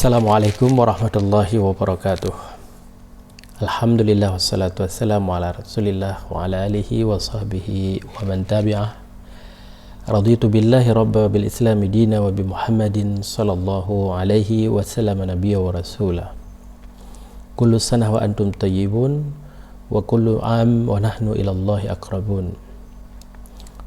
Assalamualaikum warahmatullahi wabarakatuh. Alhamdulillah wassalatu wassalamu ala rasulillah wa ala alihi wa sahbihi wa man tabi'ah. Raditu billahi rabba bil islami dina wa bi muhammadin sallallahu alaihi wasallam nabiyya wa rasulah. Kullu sanah wa antum tayyibun wa kullu am wa nahnu ilallahi aqrabun.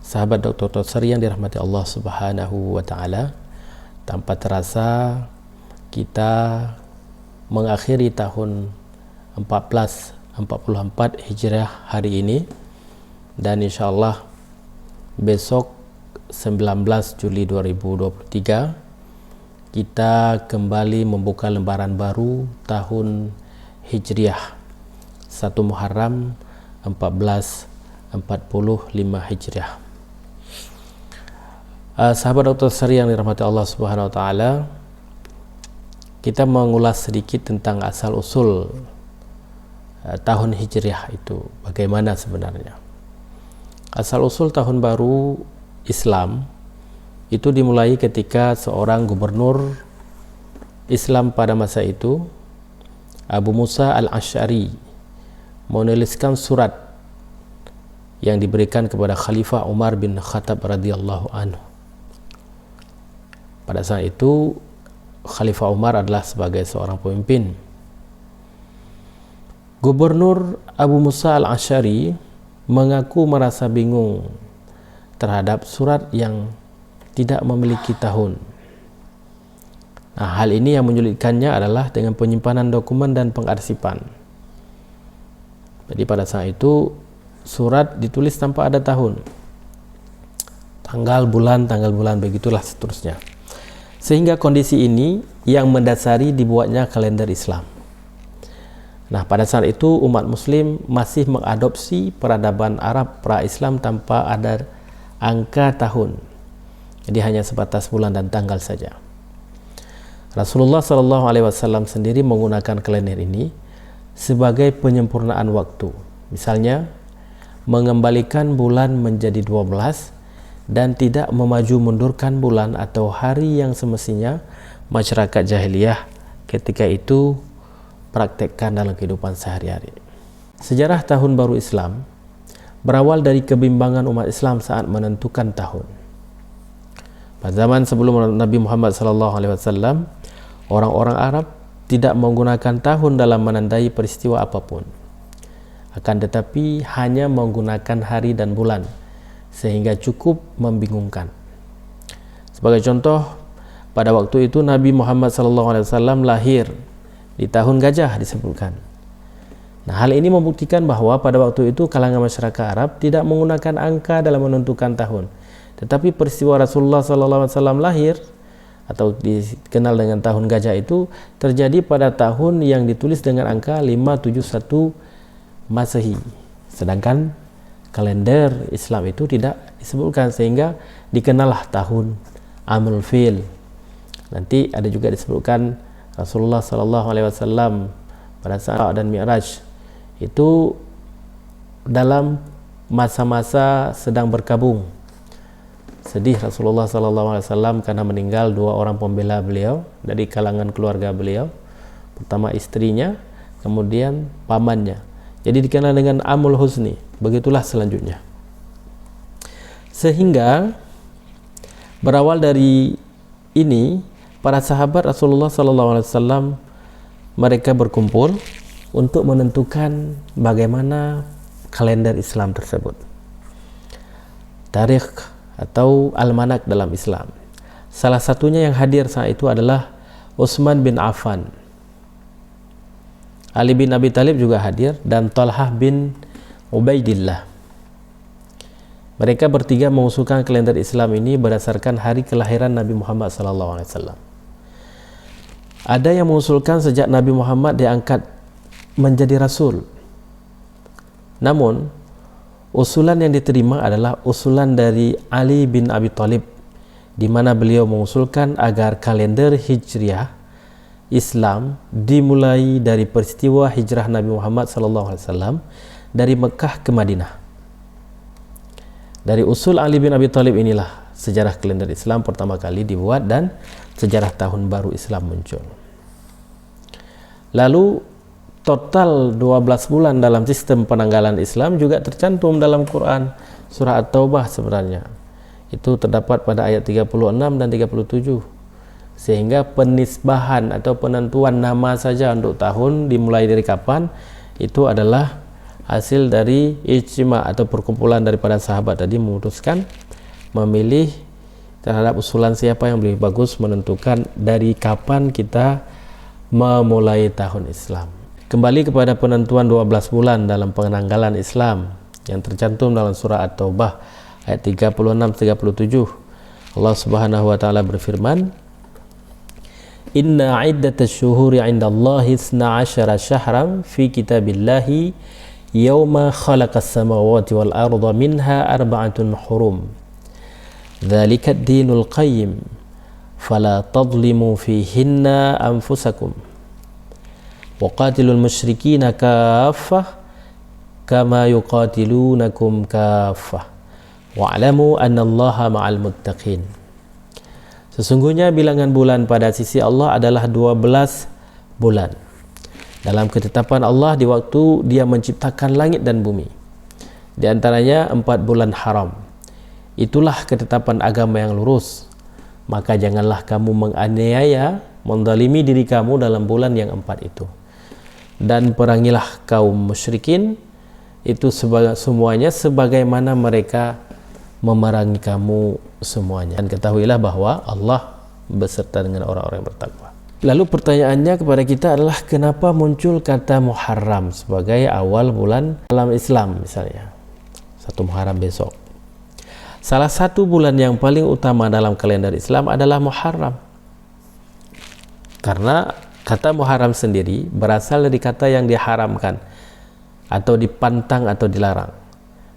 Sahabat Dr. Sari yang dirahmati Allah subhanahu wa ta'ala, tanpa terasa kita mengakhiri tahun 1444 Hijriah hari ini, dan insyaallah besok 19 Juli 2023 kita kembali membuka lembaran baru tahun Hijriah 1 Muharram 1445 Hijriah. Sahabat Dr. Sari yang dirahmati Allah subhanahu wa ta'ala, kita mengulas sedikit tentang asal-usul tahun Hijriah itu bagaimana sebenarnya. Asal-usul tahun baru Islam itu dimulai ketika seorang gubernur Islam pada masa itu, Abu Musa al-Asy'ari, menuliskan surat yang diberikan kepada Khalifah Umar bin Khattab radhiyallahu anhu. Pada saat itu Khalifah Umar adalah sebagai seorang pemimpin. Gubernur Abu Musa al-Asy'ari mengaku merasa bingung terhadap surat yang tidak memiliki tahun. Nah, hal ini yang menyulitkannya adalah dengan penyimpanan dokumen dan pengarsipan. Jadi pada saat itu surat ditulis tanpa ada tahun, tanggal bulan begitulah seterusnya. Sehingga kondisi ini yang mendasari dibuatnya kalender Islam. Nah, pada saat itu umat muslim masih mengadopsi peradaban Arab pra-Islam tanpa ada angka tahun. Jadi hanya sebatas bulan dan tanggal saja. Rasulullah SAW sendiri menggunakan kalender ini sebagai penyempurnaan waktu. Misalnya, mengembalikan bulan menjadi 12 dan tidak memaju mundurkan bulan atau hari yang semestinya masyarakat jahiliyah ketika itu praktekkan dalam kehidupan sehari-hari. Sejarah tahun baru Islam berawal dari kebimbangan umat Islam saat menentukan tahun. Pada zaman sebelum Nabi Muhammad SAW, orang-orang Arab tidak menggunakan tahun dalam menandai peristiwa apapun, akan tetapi hanya menggunakan hari dan bulan, sehingga cukup membingungkan. Sebagai contoh, pada waktu itu Nabi Muhammad SAW lahir di tahun gajah disebutkan. Nah, hal ini membuktikan bahwa pada waktu itu kalangan masyarakat Arab tidak menggunakan angka dalam menentukan tahun. Tetapi peristiwa Rasulullah SAW lahir atau dikenal dengan tahun gajah itu terjadi pada tahun yang ditulis dengan angka 571 Masehi. Sedangkan kalender Islam itu tidak disebutkan, sehingga dikenallah tahun Amul Fil. Nanti ada juga disebutkan Rasulullah SAW pada saat dan Mi'raj itu dalam masa-masa sedang berkabung. Sedih Rasulullah SAW karena meninggal dua orang pembela beliau dari kalangan keluarga beliau. Pertama istrinya, kemudian pamannya. Jadi dikenal dengan Amul Husni. Begitulah selanjutnya. Sehingga berawal dari ini, para sahabat Rasulullah SAW mereka berkumpul untuk menentukan bagaimana kalender Islam tersebut. Tarikh atau almanak dalam Islam. Salah satunya yang hadir saat itu adalah Utsman bin Affan. Ali bin Abi Thalib juga hadir, dan Talhah bin Ubaidillah. Mereka bertiga mengusulkan kalender Islam ini berdasarkan hari kelahiran Nabi Muhammad SAW. Ada yang mengusulkan sejak Nabi Muhammad diangkat menjadi Rasul. Namun, usulan yang diterima adalah usulan dari Ali bin Abi Thalib, di mana beliau mengusulkan agar kalender Hijriah Islam dimulai dari peristiwa hijrah Nabi Muhammad SAW dari Mekah ke Madinah. Dari usul Ali bin Abi Thalib inilah sejarah kalender Islam pertama kali dibuat dan sejarah tahun baru Islam muncul. Lalu total 12 bulan dalam sistem penanggalan Islam juga tercantum dalam Quran surah At-Taubah sebenarnya. Itu terdapat pada ayat 36 dan 37. Sehingga penisbahan atau penentuan nama saja untuk tahun dimulai dari kapan itu adalah hasil dari ijma' atau perkumpulan daripada sahabat tadi memutuskan memilih terhadap usulan siapa yang lebih bagus menentukan dari kapan kita memulai tahun Islam. Kembali kepada penentuan 12 bulan dalam penanggalan Islam yang tercantum dalam surah At-Taubah ayat 36-37. Allah Subhanahu wa taala berfirman, Inna iddatash syuhuri 'indallahi 12 syahran fi kitabillahi yawma khalaqas samawati wal arda minha arba'atun hurum. Dzalika ad-dinul qayyim fala tadhlimu fihinna anfusakum. Wa qatilul musyrikina kaffah kama yuqatilunakum kaffah. Wa'lamu annallaha ma'al muttaqin. Sesungguhnya bilangan bulan pada sisi Allah adalah 12 bulan dalam ketetapan Allah di waktu Dia menciptakan langit dan bumi. Di antaranya 4 bulan haram. Itulah ketetapan agama yang lurus. Maka janganlah kamu menganiaya, menzalimi diri kamu dalam bulan yang 4 itu. Dan perangilah kaum musyrikin itu semuanya sebagaimana mereka memerangi kamu semuanya. Dan ketahuilah bahwa Allah beserta dengan orang-orang yang bertakwa. Lalu pertanyaannya kepada kita adalah kenapa muncul kata Muharram sebagai awal bulan dalam Islam misalnya. 1 Muharram besok. Salah satu bulan yang paling utama dalam kalender Islam adalah Muharram. Karena kata Muharram sendiri berasal dari kata yang diharamkan atau dipantang atau dilarang.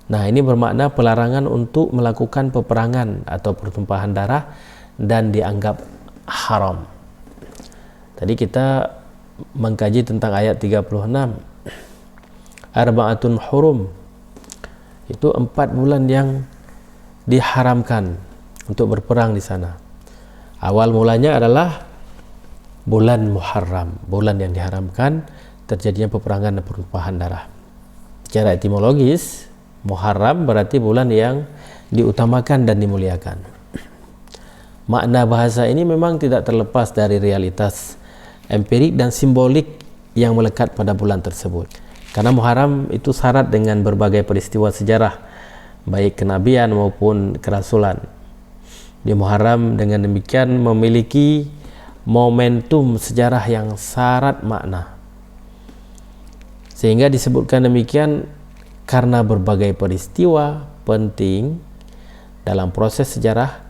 Nah, ini bermakna pelarangan untuk melakukan peperangan atau pertumpahan darah dan dianggap haram. Tadi kita mengkaji tentang ayat 36. Arba'atun hurum. Itu 4 bulan yang diharamkan untuk berperang di sana. Awal mulanya adalah bulan Muharram, bulan yang diharamkan terjadinya peperangan dan pertumpahan darah. Secara etimologis, Muharram berarti bulan yang diutamakan dan dimuliakan. Makna bahasa ini memang tidak terlepas dari realitas empirik dan simbolik yang melekat pada bulan tersebut. Karena Muharram itu syarat dengan berbagai peristiwa sejarah, baik kenabian maupun kerasulan. Di Muharram dengan demikian memiliki momentum sejarah yang syarat makna. Sehingga disebutkan demikian karena berbagai peristiwa penting dalam proses sejarah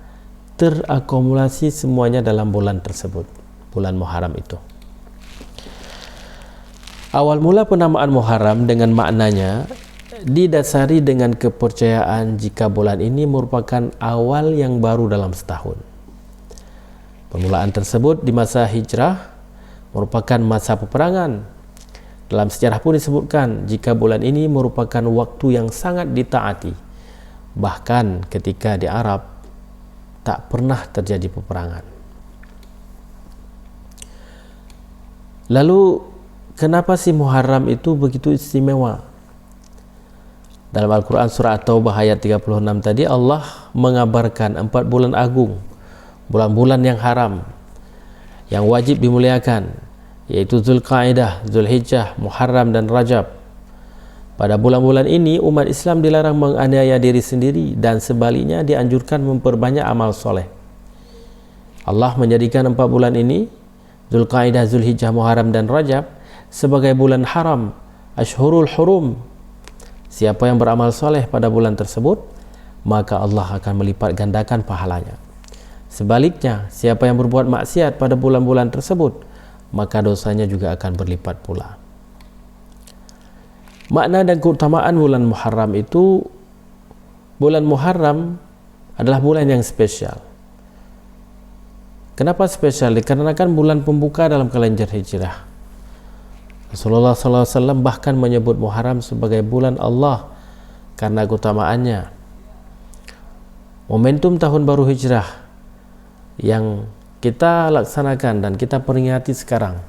terakumulasi semuanya dalam bulan tersebut, bulan Muharram itu. Awal mula penamaan Muharram dengan maknanya didasari dengan kepercayaan jika bulan ini merupakan awal yang baru dalam setahun. Permulaan tersebut di masa hijrah merupakan masa peperangan. Dalam sejarah pun disebutkan jika bulan ini merupakan waktu yang sangat ditaati. Bahkan ketika di Arab tak pernah terjadi peperangan. Lalu kenapa si Muharram itu begitu istimewa? Dalam Al-Quran surah At-Taubah ayat 36 tadi Allah mengabarkan 4 bulan agung, bulan-bulan yang haram, yang wajib dimuliakan, yaitu Zulqa'dah, Zulhijjah, Muharram dan Rajab. Pada bulan-bulan ini umat Islam dilarang menganiaya diri sendiri dan sebaliknya dianjurkan memperbanyak amal soleh. Allah menjadikan 4 bulan ini, Zulqa'dah, Zulhijjah, Muharram dan Rajab, sebagai bulan haram, Ashhurul Hurum. Siapa yang beramal soleh pada bulan tersebut, maka Allah akan melipat gandakan pahalanya. Sebaliknya, siapa yang berbuat maksiat pada bulan-bulan tersebut, maka dosanya juga akan berlipat pula. Makna dan keutamaan bulan Muharram itu, bulan Muharram adalah bulan yang spesial. Kenapa spesial? Dikarenakan bulan pembuka dalam kalender hijrah. Rasulullah SAW bahkan menyebut Muharram sebagai bulan Allah karena keutamaannya. Momentum tahun baru hijrah yang kita laksanakan dan kita peringati sekarang,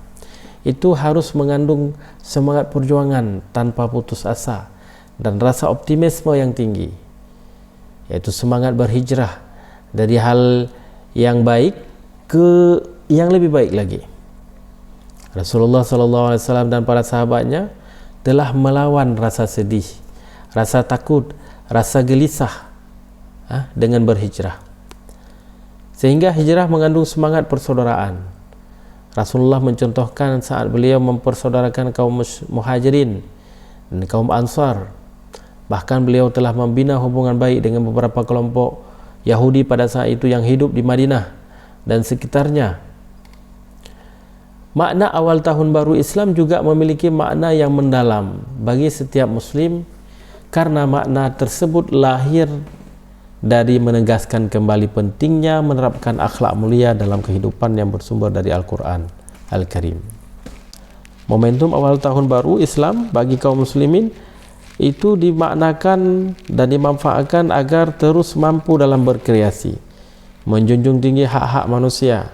itu harus mengandung semangat perjuangan tanpa putus asa dan rasa optimisme yang tinggi, yaitu semangat berhijrah dari hal yang baik ke yang lebih baik lagi. Rasulullah SAW dan para sahabatnya telah melawan rasa sedih, rasa takut, rasa gelisah dengan berhijrah, sehingga hijrah mengandung semangat persaudaraan. Rasulullah mencontohkan saat beliau mempersaudarakan kaum muhajirin dan kaum ansar. Bahkan beliau telah membina hubungan baik dengan beberapa kelompok Yahudi pada saat itu yang hidup di Madinah dan sekitarnya. Makna awal tahun baru Islam juga memiliki makna yang mendalam bagi setiap muslim, karena makna tersebut lahir dari menegaskan kembali pentingnya menerapkan akhlak mulia dalam kehidupan yang bersumber dari Al-Quran Al-Karim. Momentum awal tahun baru Islam bagi kaum muslimin itu dimaknakan dan dimanfaatkan agar terus mampu dalam berkreasi, menjunjung tinggi hak-hak manusia,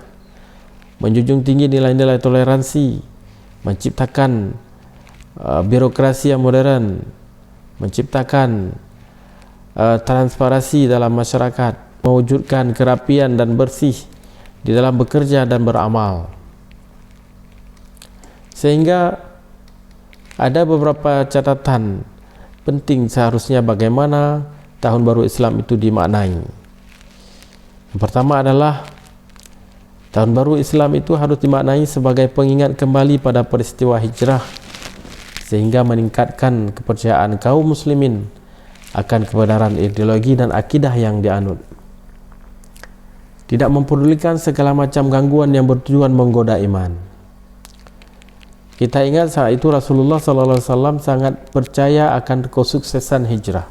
menjunjung tinggi nilai-nilai toleransi, menciptakan birokrasi yang modern, menciptakan transparansi dalam masyarakat, mewujudkan kerapian dan bersih di dalam bekerja dan beramal. Sehingga ada beberapa catatan penting seharusnya bagaimana tahun baru Islam itu dimaknai. Yang pertama adalah tahun baru Islam itu harus dimaknai sebagai pengingat kembali pada peristiwa hijrah, sehingga meningkatkan kepercayaan kaum muslimin akan kebenaran ideologi dan akidah yang dianut, tidak mempedulikan segala macam gangguan yang bertujuan menggoda iman. Kita ingat saat itu Rasulullah SAW sangat percaya akan kesuksesan hijrah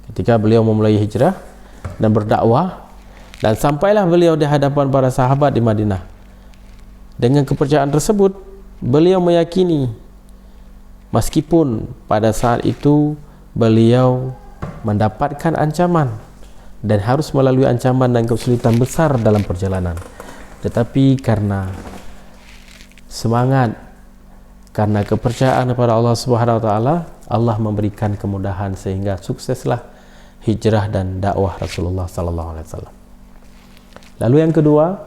ketika beliau memulai hijrah dan berdakwah, dan sampailah beliau di hadapan para sahabat di Madinah. Dengan kepercayaan tersebut, beliau meyakini meskipun pada saat itu beliau mendapatkan ancaman dan harus melalui ancaman dan kesulitan besar dalam perjalanan, tetapi karena semangat, karena kepercayaan kepada Allah Subhanahu wa taala, Allah memberikan kemudahan sehingga sukseslah hijrah dan dakwah Rasulullah sallallahu alaihi wasallam. Lalu yang kedua,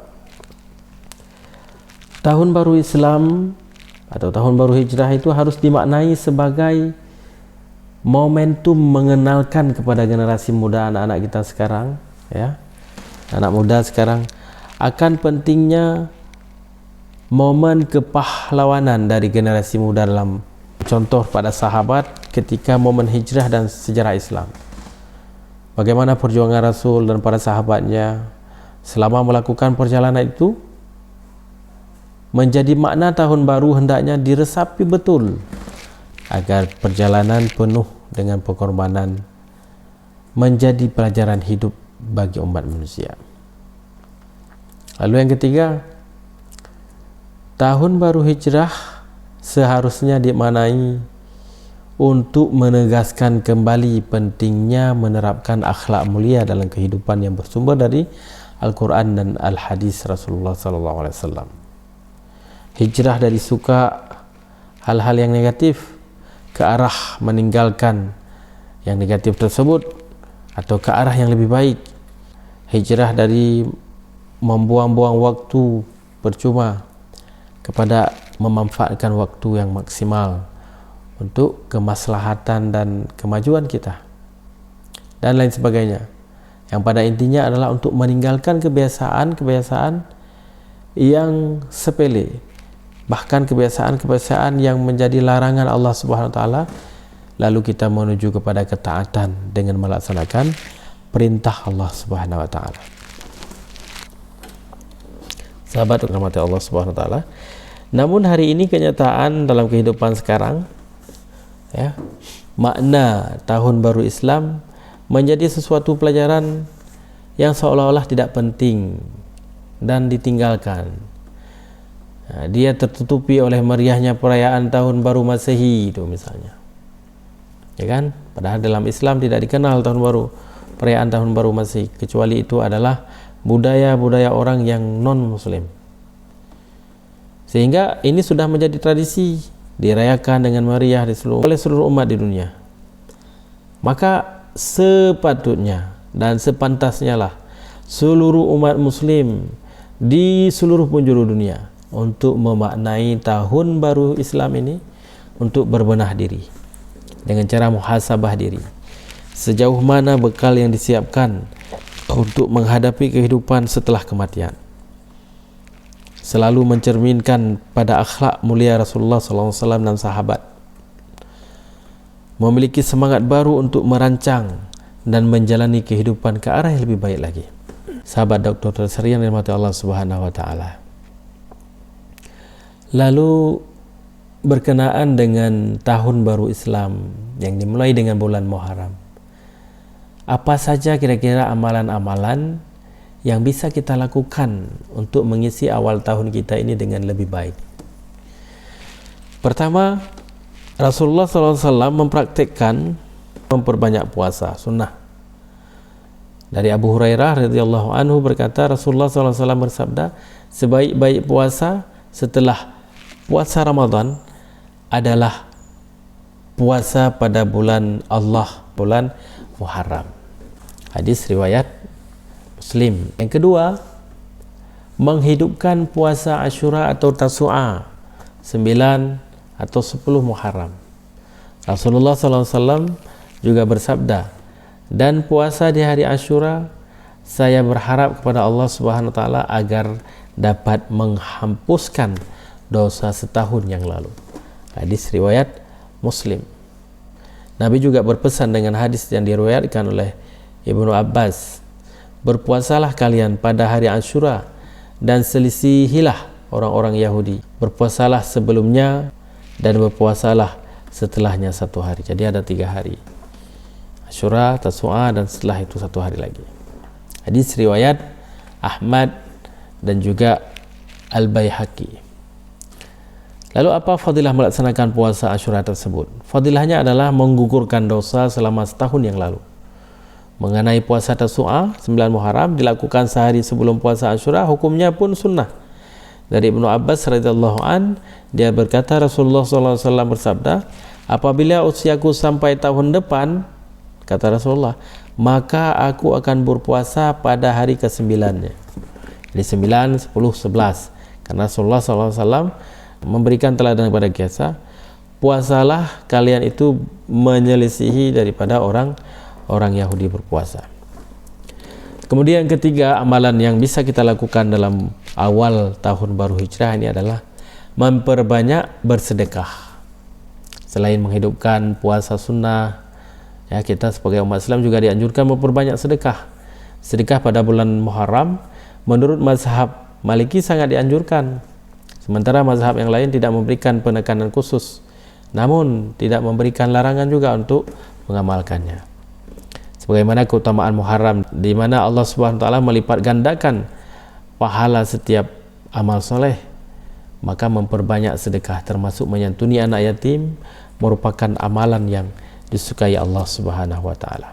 tahun baru Islam atau tahun baru hijrah itu harus dimaknai sebagai momentum mengenalkan kepada generasi muda, anak-anak kita sekarang, ya, anak muda sekarang, akan pentingnya momen kepahlawanan dari generasi muda dalam contoh pada sahabat ketika momen hijrah dan sejarah Islam. Bagaimana perjuangan Rasul dan para sahabatnya selama melakukan perjalanan itu, menjadi makna tahun baru hendaknya diresapi betul agar perjalanan penuh dengan pengorbanan menjadi pelajaran hidup bagi umat manusia. Lalu yang ketiga, tahun baru hijrah seharusnya dimaknai untuk menegaskan kembali pentingnya menerapkan akhlak mulia dalam kehidupan yang bersumber dari Al-Quran dan Al-Hadis Rasulullah SAW. Hijrah dari suka hal-hal yang negatif ke arah meninggalkan yang negatif tersebut atau ke arah yang lebih baik. Hijrah dari membuang-buang waktu percuma kepada memanfaatkan waktu yang maksimal untuk kemaslahatan dan kemajuan kita dan lain sebagainya, yang pada intinya adalah untuk meninggalkan kebiasaan-kebiasaan yang sepele, bahkan kebiasaan-kebiasaan yang menjadi larangan Allah Subhanahu wa taala, lalu kita menuju kepada ketaatan dengan melaksanakan perintah Allah Subhanahu wa taala. Sahabat rahmat Allah Subhanahu wa taala, namun hari ini kenyataan dalam kehidupan sekarang, ya, makna tahun baru Islam menjadi sesuatu pelajaran yang seolah-olah tidak penting dan ditinggalkan. Dia tertutupi oleh meriahnya perayaan tahun baru Masehi itu misalnya, ya kan? Padahal dalam Islam tidak dikenal tahun baru, perayaan tahun baru Masehi, kecuali itu adalah budaya-budaya orang yang non muslim. Sehingga ini sudah menjadi tradisi dirayakan dengan meriah oleh seluruh umat di dunia. Maka sepatutnya dan sepantasnya lah seluruh umat muslim di seluruh penjuru dunia untuk memaknai tahun baru Islam ini untuk berbenah diri dengan cara muhasabah diri. Sejauh mana bekal yang disiapkan untuk menghadapi kehidupan setelah kematian. Selalu mencerminkan pada akhlak mulia Rasulullah SAW dan sahabat. Memiliki semangat baru untuk merancang dan menjalani kehidupan ke arah yang lebih baik lagi. Sahabat Dr. Terseri yang dirahmati Allah Subhanahu wa taala. Lalu berkenaan dengan tahun baru Islam yang dimulai dengan bulan Muharram. Apa saja kira-kira amalan-amalan yang bisa kita lakukan untuk mengisi awal tahun kita ini dengan lebih baik? Pertama, Rasulullah SAW mempraktikkan memperbanyak puasa sunnah. Dari Abu Hurairah radhiyallahu anhu berkata, Rasulullah SAW bersabda, sebaik-baik puasa setelah puasa Ramadan adalah puasa pada bulan Allah, bulan Muharram. Hadis riwayat Muslim. Yang kedua, menghidupkan puasa Asyura atau Tasu'a 9 atau 10 Muharram. Rasulullah SAW juga bersabda, dan puasa di hari Asyura saya berharap kepada Allah Subhanahu wa taala agar dapat menghapuskan dosa setahun yang lalu. Hadis riwayat Muslim. Nabi juga berpesan dengan hadis yang diriwayatkan oleh Ibnu Abbas, berpuasalah kalian pada hari Asyura dan selisihilah orang-orang Yahudi. Berpuasalah sebelumnya dan berpuasalah setelahnya 1 hari. Jadi ada 3 hari. Asyura, Tasu'a, dan setelah itu 1 hari lagi. Hadis riwayat Ahmad dan juga Al-Baihaqi. Lalu apa fadilah melaksanakan puasa Asyura tersebut? Fadilahnya adalah menggugurkan dosa selama setahun yang lalu. Mengenai puasa Tasu'a 9 Muharram dilakukan sehari sebelum puasa Asyura, hukumnya pun sunnah. Dari Ibnu Abbas radhiyallahu an, dia berkata Rasulullah SAW bersabda, apabila usiaku sampai tahun depan, kata Rasulullah, maka aku akan berpuasa pada hari ke-9-nya. Jadi 9, 10, 11. Karena Rasulullah SAW memberikan teladan kepada kita, puasalah kalian itu menyelisihi daripada orang Yahudi berpuasa. Kemudian ketiga, amalan yang bisa kita lakukan dalam awal tahun baru Hijrah ini adalah memperbanyak bersedekah. Selain menghidupkan puasa sunnah, ya, kita sebagai umat Islam juga dianjurkan memperbanyak sedekah. Sedekah pada bulan Muharram menurut mazhab Maliki sangat dianjurkan. Sementara mazhab yang lain tidak memberikan penekanan khusus, namun tidak memberikan larangan juga untuk mengamalkannya. Sebagaimana keutamaan Muharram di mana Allah Subhanahu wa taala melipat gandakan pahala setiap amal soleh, maka memperbanyak sedekah termasuk menyantuni anak yatim merupakan amalan yang disukai Allah Subhanahu wa taala.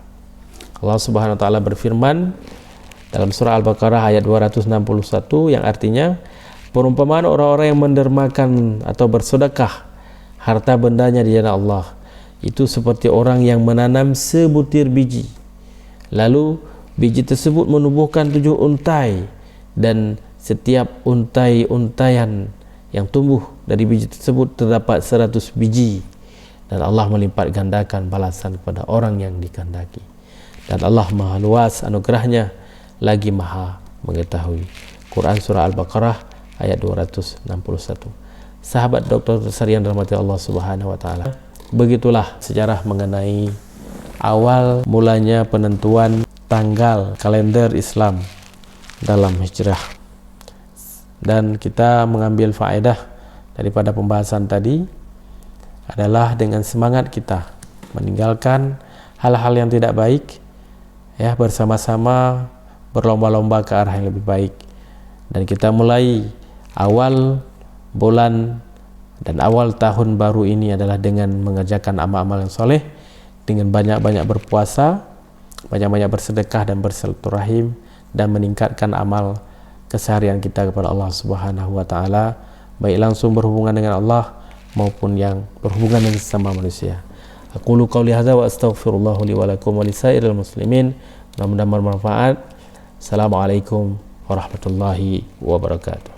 Allah Subhanahu wa taala berfirman dalam surah Al-Baqarah ayat 261 yang artinya, perumpamaan orang-orang yang mendermakan atau bersedekah harta bendanya di jalan Allah itu seperti orang yang menanam sebutir biji, lalu biji tersebut menumbuhkan 7 untai, dan setiap untai-untaian yang tumbuh dari biji tersebut terdapat 100 biji, dan Allah melipat gandakan balasan kepada orang yang dikehendaki, dan Allah maha luas anugerahnya lagi maha mengetahui. Quran surah Al-Baqarah ayat 261. Sahabat Dr. Terseri yang dirahmati Allah Subhanahu wa taala, begitulah sejarah mengenai awal mulanya penentuan tanggal kalender Islam dalam hijrah. Dan kita mengambil faedah daripada pembahasan tadi adalah dengan semangat kita meninggalkan hal-hal yang tidak baik, ya, bersama-sama berlomba-lomba ke arah yang lebih baik. Dan kita mulai awal bulan dan awal tahun baru ini adalah dengan mengerjakan amal-amal yang soleh, dengan banyak-banyak berpuasa, banyak-banyak bersedekah dan bersilaturahim, dan meningkatkan amal keseharian kita kepada Allah Subhanahu wa taala. baik langsung berhubungan dengan Allah maupun yang berhubungan dengan sesama manusia. Aqulu qauli hadza wa astaghfirullah li wa lakum wa lisairil muslimin. Mudah-mudahan bermanfaat. Assalamualaikum warahmatullahi wabarakatuh.